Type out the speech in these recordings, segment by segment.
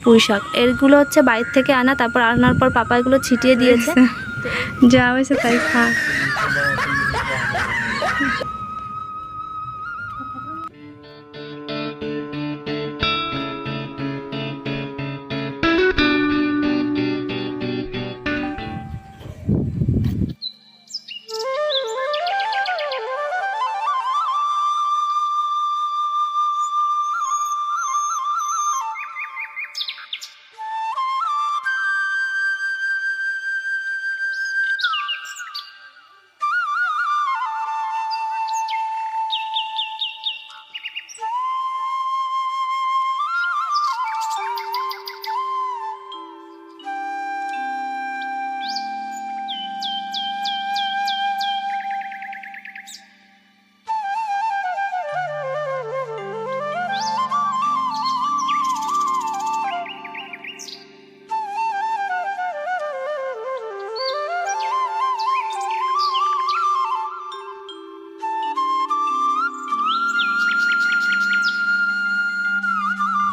পুঁই শাক এগুলো হচ্ছে বাইরে থেকে আনা, তারপর আনার পর পাপা এগুলো ছিটিয়ে দিয়েছে। যা হয়েছে তাই খা।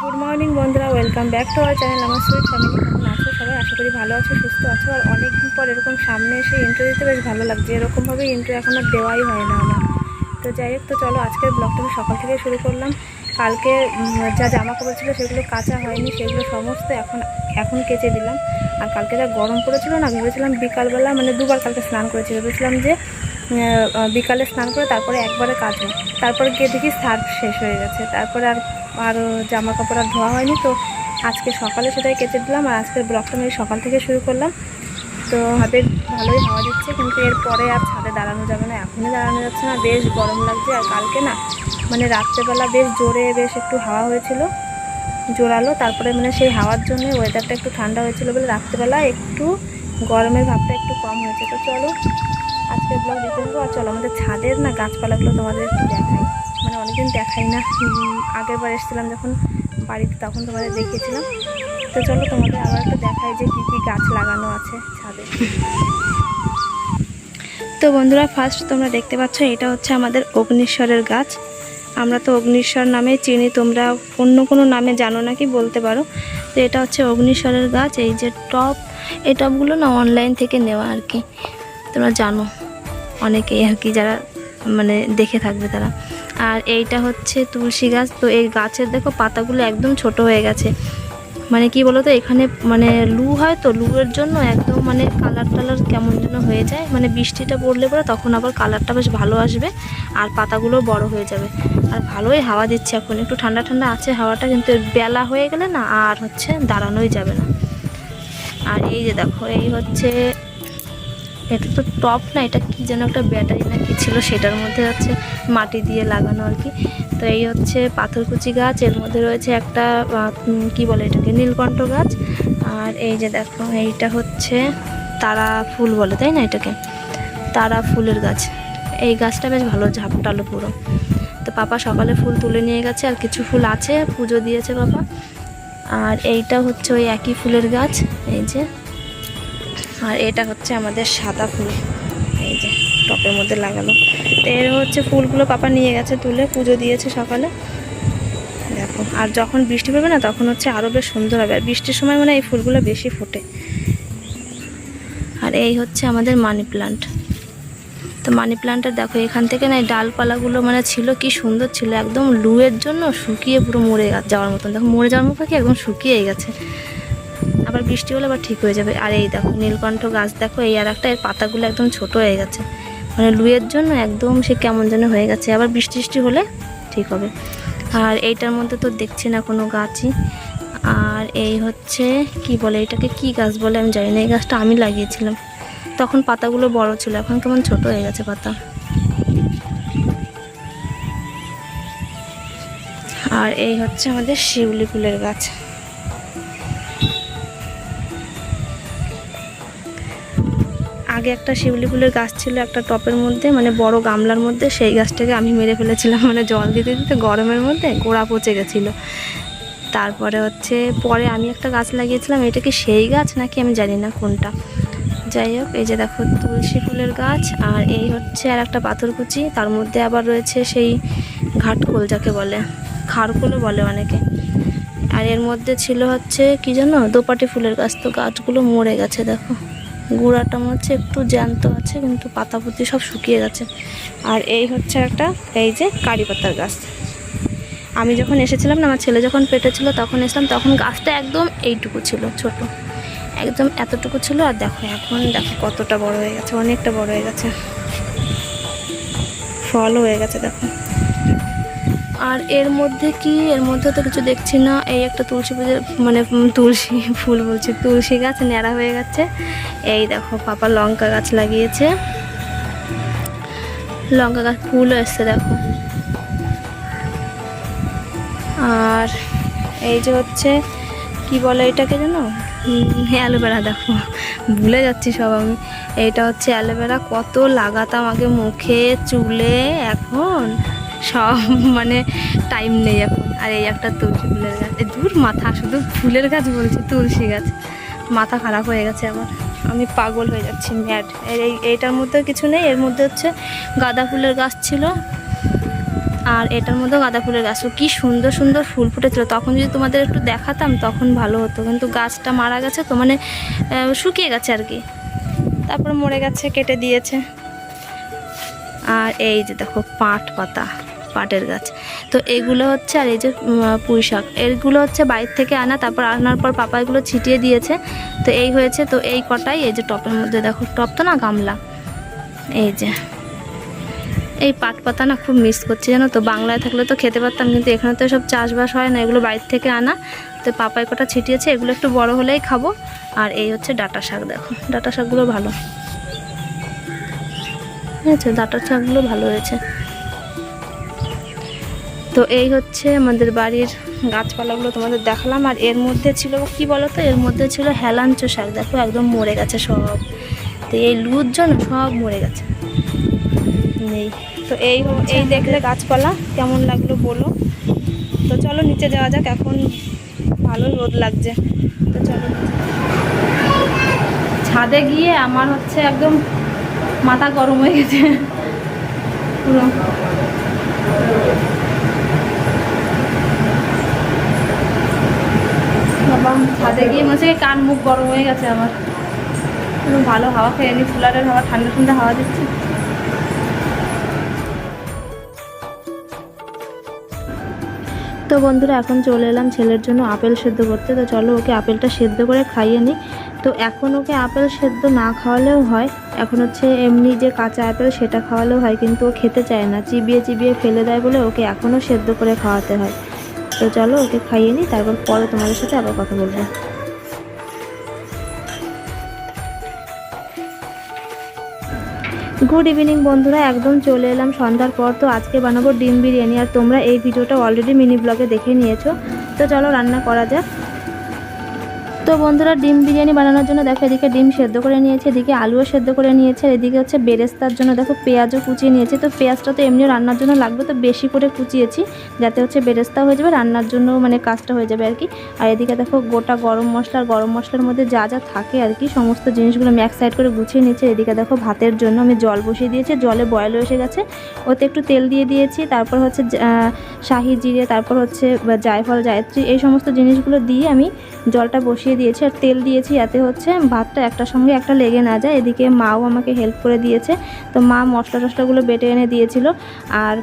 গুড মর্নিং বন্ধুরা, welcome back to our channel আমার সুইট ফ্যামিলি। কেমন আছো সবাই? আশা করি ভালো আছো, সুস্থ আছো। আর অনেকদিন পর এরকম সামনে এসে ইন্ট্রো দিতে বেশ ভালো লাগছে। এরকমভাবে ইন্ট্রো এখন আর দেওয়াই হয় না আমার। তো যাই হোক, তো চলো আজকের ব্লগটা আমি সকাল থেকে শুরু করলাম। কালকে যা জামা কাপড় ছিল সেগুলো কাচা হয়নি, সেগুলো সমস্ত এখন কেচে দিলাম। আর কালকে যা গরম পড়েছিল না, ভেবেছিলাম বিকালবেলা মানে দুবার কালকে স্নান করেছি, ভেবেছিলাম যে বিকালে স্নান করে তারপরে একবারে কাচবো। তারপরে গিয়ে দেখি সার্ফ শেষ হয়ে গেছে, তারপরে আর জামা কাপড় আর ধোয়া হয়নি। তো আজকে সকালে সেটাই কেচে দিলাম। আর আজকের ব্লগটা আমি সকাল থেকে শুরু করলাম। তো হাতে ভালোই হাওয়া দিচ্ছে, কিন্তু এরপরে আর ছাদে দাঁড়ানো যাবে না, এখনই দাঁড়ানো যাচ্ছে না, বেশ গরম লাগছে। আর কালকে না মানে রাত্রেবেলা বেশ জোরে বেশ একটু হাওয়া হয়েছিল, জোরালো। তারপরে মানে সেই হাওয়ার জন্য ওয়েদারটা একটু ঠান্ডা হয়েছিল বলে রাত্রেবেলা একটু গরমের ভাবটা একটু কম হয়েছে। তো চলো আজকের ব্লগ দেখে নেবো। আর চলো আমাদের ছাদের না গাছপালাগুলো তোমাদের একটু দেখাই, মানে অনেকদিন দেখাই না। আগের বার এসেছিলাম যখন বাড়িতে, তখন তোমাদের দেখিয়েছিলাম। তো চলো তোমাদের আবার একটু দেখাই যে কী কী গাছ লাগানো আছে ছাদে। তো বন্ধুরা, ফার্স্ট তোমরা দেখতে পাচ্ছ এটা হচ্ছে আমাদের অগ্নিশ্বরের গাছ। আমরা তো অগ্নিশ্বর নামে চিনি, তোমরা অন্য কোনো নামে জানো নাকি বলতে পারো। তো এটা হচ্ছে অগ্নিশ্বরের গাছ। এই যে টব, এই টবগুলো না অনলাইন থেকে নেওয়া আর কি, তোমরা জানো অনেকেই আর কি, যারা মানে দেখে থাকবে তারা। আর এইটা হচ্ছে তুলসী গাছ। তো এই গাছের দেখো পাতাগুলো একদম ছোট হয়ে গেছে, মানে কি বলো তো, এখানে মানে লু হয়, তো লুয়ের জন্য একদম মানে কালার টালার কেমন যেন হয়ে যায়। মানে বৃষ্টিটা পড়লে পরে তখন আবার কালারটা বেশ ভালো আসবে, আর পাতাগুলো বড় হয়ে যাবে। আর ভালোই হাওয়া দিচ্ছে, এখন একটু ঠান্ডা ঠান্ডা আছে হাওয়াটা, কিন্তু বেলা হয়ে গেলে না আর হচ্ছে দাঁড়ানোই যাবে না। আর এই যে দেখো, এই হচ্ছে, এটা তো টপ না, এটা কি যেন একটা ব্যাটারি না কি ছিল, সেটার মধ্যে হচ্ছে মাটি দিয়ে লাগানো আর কি। তো এই হচ্ছে পাথরকুচি গাছ, এর মধ্যে রয়েছে একটা কি বলে এটাকে, নীলকণ্ঠ গাছ। আর এই যে দেখো, এইটা হচ্ছে তারা ফুল বলে তাই না, এটাকে তারা ফুলের গাছ। এই গাছটা বেশ ভালো ঝাপটালো পুরো। তো পাপা সকালে ফুল তুলে নিয়ে গেছে, আর কিছু ফুল আছে, পুজো দিয়েছে পাপা। আর এইটা হচ্ছে ওই একই ফুলের গাছ, এই যে। আর এটা হচ্ছে আমাদের সাদা ফুল, এই যে টপের মধ্যে লাগানো। তো এর হচ্ছে ফুলগুলো পাপা নিয়ে গেছে তুলে, পুজো দিয়েছে সকালে, দেখো। আর যখন বৃষ্টি পড়বে না তখন হচ্ছে আরও বেশ সুন্দর হবে, আর বৃষ্টির সময় মানে এই ফুলগুলো বেশি ফোটে। আর এই হচ্ছে আমাদের মানি প্লান্ট। তো মানি প্লান্টের দেখো এখান থেকে না এই ডালপালাগুলো মানে ছিল কি সুন্দর ছিল, একদম লুয়ের জন্য শুকিয়ে পুরো মরে যাওয়ার মতন, দেখো মরে যাওয়ার মতো কি একদম শুকিয়ে গেছে। আবার বৃষ্টি হলে আবার ঠিক হয়ে যাবে। আর এই দেখো নীলকণ্ঠ গাছ, দেখো এই আর একটা, এর পাতাগুলো একদম ছোট হয়ে গেছে, মানে লুয়ের জন্য একদম সে কেমন যেন হয়ে গেছে, আবার বৃষ্টি বৃষ্টি হলে ঠিক হবে। আর এইটার মধ্যে তো দেখছি না কোনো গাছই। আর এই হচ্ছে কি বলে এটাকে, কি গাছ বলে আমি জানি না, এই গাছটা আমি লাগিয়েছিলাম, তখন পাতাগুলো বড় ছিল, এখন কেমন ছোট হয়ে গেছে পাতা। আর এই হচ্ছে আমাদের শিউলি ফুলের গাছ। আগে একটা শিউলি ফুলের গাছ ছিল একটা টপের মধ্যে, মানে বড় গামলার মধ্যে, সেই গাছটাকে আমি মেরে ফেলেছিলাম, মানে জল দিতে দিতে গরমের মধ্যে গোড়া পচে গেছিলো। তারপরে হচ্ছে পরে আমি একটা গাছ লাগিয়েছিলাম, এটা কি সেই গাছ নাকি আমি জানি না কোনটা। যাই হোক, এই যে দেখো তুলসী ফুলের গাছ। আর এই হচ্ছে আর একটা পাথরকুচি, তার মধ্যে আবার রয়েছে সেই ঘাটকোল, যাকে বলে খারকোলও বলে অনেকে। আর আর এর মধ্যে ছিল হচ্ছে কি জানো, দোপাটি ফুলের গাছ। তো গাছগুলো মরে গেছে, দেখো গুঁড়াটা মনে হচ্ছে একটু জ্যান্ত আছে, কিন্তু পাতাপুতি সব শুকিয়ে গেছে। আর এই হচ্ছে একটা, এই যে কারি পাতার গাছ। আমি যখন এসেছিলাম না, আমার ছেলে যখন পেটে ছিল তখন এসলাম, তখন গাছটা একদম এইটুকু ছিল, ছোট একদম এতটুকু ছিল। আর দেখো এখন দেখো কতটা বড় হয়ে গেছে, অনেকটা বড় হয়ে গেছে, ফল হয়ে গেছে দেখো। আর এর মধ্যে কি, এর মধ্যে তো কিছু দেখছি না। এই একটা তুলসী পুজোর মানে তুলসী ফুল বলছি, তুলসী গাছ ন্যাড়া হয়ে গেছে। এই দেখো পাপা লঙ্কা গাছ লাগিয়েছে, লঙ্কা গাছ ফুলও এসছে দেখো। আর এই যে হচ্ছে কি বলে এটাকে জানো, অ্যালোভেরা। দেখো ভুলে যাচ্ছি সব আমি। এইটা হচ্ছে অ্যালোভেরা, কত লাগাতাম আগে মুখে চুলে, এখন সব মানে টাইম নেই এখন। আর এই একটা তুলসী ফুলের গাছ, দূর মাথা, শুধু ফুলের গাছ বলছি, তুলসী গাছ। মাথা খারাপ হয়ে গেছে আমার, আমি পাগল হয়ে যাচ্ছি, ম্যাড। এইটার মধ্যে কিছু নেই, এর মধ্যে হচ্ছে গাঁদা ফুলের গাছ ছিল, আর এটার মধ্যেও গাঁদা ফুলের গাছ। কি সুন্দর সুন্দর ফুল ফুটেছিল, তখন যদি তোমাদের একটু দেখাতাম তখন ভালো হতো, কিন্তু গাছটা মারা গেছে তো, মানে শুকিয়ে গেছে আর কি, তারপরে মরে গেছে, কেটে দিয়েছে। আর এই যে দেখো পাট পাতা, পাটের গাছ। তো এগুলো হচ্ছে, আর এই যে পুঁই শাক, এগুলো হচ্ছে বাইর থেকে আনা, তারপর আনার পর পাপা এগুলো ছিটিয়ে দিয়েছে। তো এই হয়েছে, তো এই কটাই এই যে টপের মধ্যে দেখো, টপ তো না গামলা। এই যে এই পাট পাতা না খুব মিস করছি জানো তো, বাংলায় থাকলে তো খেতে পারতাম, কিন্তু এখানে তো সব চাষবাস হয় না, এগুলো বাইরে থেকে আনা। তো পাপাই কটা ছিটিয়েছে, এগুলো একটু বড় হলেই খাবো। আর এই হচ্ছে ডাঁটা শাক, দেখো ডাঁটা শাকগুলো ভালো হয়েছে, ডাঁটা শাকগুলো ভালো হয়েছে। তো এই হচ্ছে আমাদের বাড়ির গাছপালাগুলো তোমাদের দেখালাম। আর এর মধ্যে ছিল কি বলো তো, এর মধ্যে ছিল হেলাঞ্চো শাক, দেখো একদম মরে গেছে সব। তো এই লুর জন্য সব মরে গেছে, নেই। তো এই দেখলে গাছপালা কেমন লাগলো বলো। তো চলো নিচে যাওয়া যাক, এখন ভালো রোদ লাগছে। তো চলো ছাদে গিয়ে আমার হচ্ছে একদম মাথা গরম হয়ে গেছে পুরো। বাবা ছাদে গিয়ে মনে হচ্ছে কান মুখ গরম হয়ে গেছে আমার, ভালো হাওয়া খেয়ে নি, কুলারের হাওয়া, ঠান্ডা ঠান্ডা হাওয়া দিচ্ছে। তো বন্ধুরা এখন চলে এলাম ছেলের জন্য আপেল সেদ্ধ করতে। তো চলো ওকে আপেলটা সেদ্ধ করে খাইয়ে নিই। তো এখন ওকে আপেল সেদ্ধ না খাওয়ালেও হয়, এখন হচ্ছে এমনি যে কাঁচা আপেল সেটা খাওয়ালেও হয়, কিন্তু ও খেতে চায় না, চিবিয়ে চিবিয়ে ফেলে দেয় বলে ওকে এখনও সেদ্ধ করে খাওয়াতে হয়। তো চলো ওকে খাইয়ে নিই, তারপর পরে তোমাদের সাথে আবার কথা বলবো। গুড ইভিনিং বন্ধুরা, একদম চলে এলাম সন্ধ্যার পর। তো আজকে বানাবো ডিম বিরিয়ানি, আর তোমরা এই ভিডিওটা অলরেডি মিনি ব্লগে দেখে নিয়েছো। তো চলো রান্না করা যাক। তো বন্ধুরা ডিম বিরিয়ানি বানানোর জন্য দেখো এদিকে ডিম সেদ্ধ করে নিয়েছে, এদিকে আলুও সেদ্ধ করে নিয়েছে, এদিকে হচ্ছে বেরেস্তার জন্য দেখো পেঁয়াজও কুচিয়ে নিয়েছে। তো পেঁয়াজটা তো এমনিও রান্নার জন্য লাগবে, তো বেশি করে কুচিয়েছি যাতে হচ্ছে বেরেস্তা হয়ে যাবে, রান্নার জন্য মানে কাজটা হয়ে যাবে আর কি। আর এদিকে দেখো গোটা গরম মশলা, আর গরম মশলার মধ্যে যা যা থাকে আর কি সমস্ত জিনিসগুলো আমি এক সাইড করে গুছিয়ে নিয়েছি। এদিকে দেখো ভাতের জন্য আমি জল বসিয়ে দিয়েছি, জলে বয়েল এসে গেছে, ওতে একটু তেল দিয়ে দিয়েছি, তারপর হচ্ছে শাহি জিরে, তারপর হচ্ছে জায়ফল জায়ত্রী, এই সমস্ত জিনিসগুলো দিয়ে আমি জলটা বসিয়ে দিয়েছি, আর তেল দিয়েছি যাতে হচ্ছে ভাতটা একটার সঙ্গে একটা লেগে না যায়। এদিকে মাও আমাকে হেল্প করে দিয়েছে, তো মা মশলা টশলাগুলো বেটে এনে দিয়েছিল। আর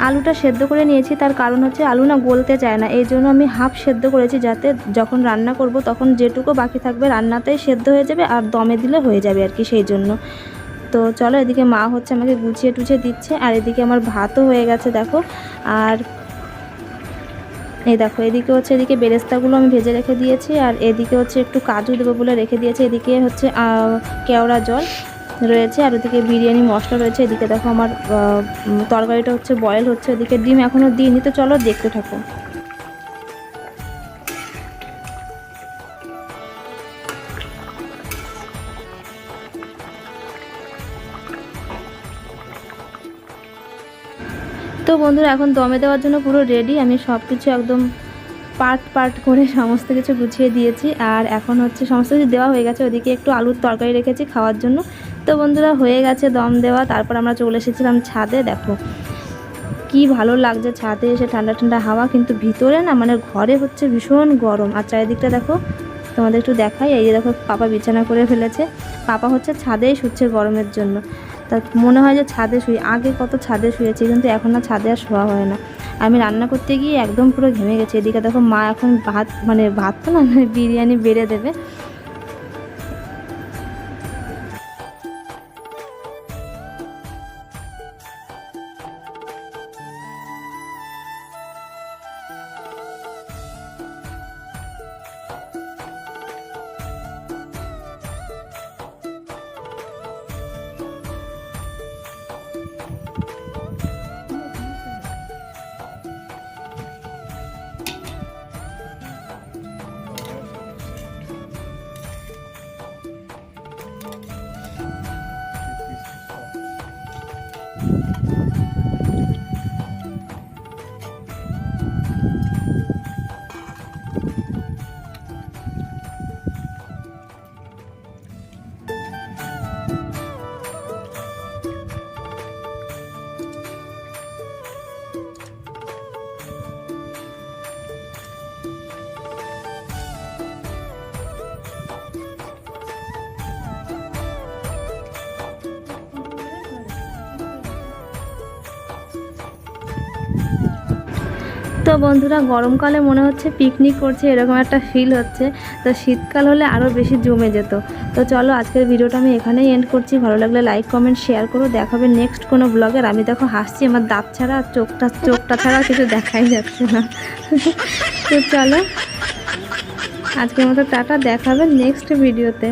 আলুটা সেদ্ধ করে নিয়েছি, তার কারণ হচ্ছে আলু না গলতে চায় না, এই জন্য আমি হাফ সেদ্ধ করেছি, যাতে যখন রান্না করব তখন যেটুকু বাকি থাকবে রান্নাতেই সেদ্ধ হয়ে যাবে, আর দমে দিলে হয়ে যাবে আর কি, সেই জন্য। তো চলো এদিকে মা হচ্ছে আমাকে গুছিয়ে টুছিয়ে দিচ্ছে, আর এদিকে আমার ভাতও হয়ে গেছে দেখো। আর এই দেখো এদিকে হচ্ছে, এদিকে বেরেস্তাগুলো আমি ভেজে রেখে দিয়েছি, আর এদিকে হচ্ছে একটু কাজু দেবো বলে রেখে দিয়েছি, এদিকে হচ্ছে কেওড়া জল রয়েছে, আর ওদিকে বিরিয়ানি মশলা রয়েছে। এদিকে দেখো আমার তরকারিটা হচ্ছে বয়েল হচ্ছে, ওদিকে ডিম এখনও দিইনি। তো চলো দেখতে থাকো। তো বন্ধুরা এখন দমে দেওয়ার জন্য পুরো রেডি, আমি সব কিছু একদম পার্ট পার্ট করে সমস্ত কিছু গুছিয়ে দিয়েছি, আর এখন হচ্ছে সমস্ত কিছু দেওয়া হয়ে গেছে। ওদিকে একটু আলুর তরকারি রেখেছি খাওয়ার জন্য। তো বন্ধুরা হয়ে গেছে দম দেওয়া, তারপর আমরা চলে এসেছিলাম ছাদে। দেখো কি কি ভালো লাগছে ছাদে এসে ঠান্ডা ঠান্ডা হাওয়া, কিন্তু ভিতরে না মানে ঘরে হচ্ছে ভীষণ গরম। আর চারিদিকটা দেখো, তোমাদের একটু দেখাই। এই যে দেখো পাপা বিছানা করে ফেলেছে, পাপা হচ্ছে ছাদেই শুচ্ছে গরমের জন্য। তা মনে হয় যে ছাদে শুই, আগে কত ছাদে শুয়েছি, কিন্তু এখন আর ছাদে আর শোয়া হয় না। আমি রান্না করতে গিয়ে একদম পুরো ঘেমে গেছি। এদিকে দেখো মা এখন ভাত তো না বিরিয়ানি বেড়ে দেবে। তো বন্ধুরা, গরমকালে মনে হচ্ছে পিকনিক করছে, এরকম একটা ফিল হচ্ছে। তো শীতকাল হলে আরও বেশি জমে যেত। তো চলো আজকের ভিডিওটা আমি এখানেই এন্ড করছি। ভালো লাগলে লাইক কমেন্ট শেয়ার করো। দেখাবে নেক্সট কোনো ব্লগের। আমি দেখো হাসছি, আমার দাঁত ছাড়া আর চোখটা ছাড়া কিছু দেখাই যাচ্ছে না। তো চলো আজকের মতো টাটা, দেখাবে নেক্সট ভিডিওতে।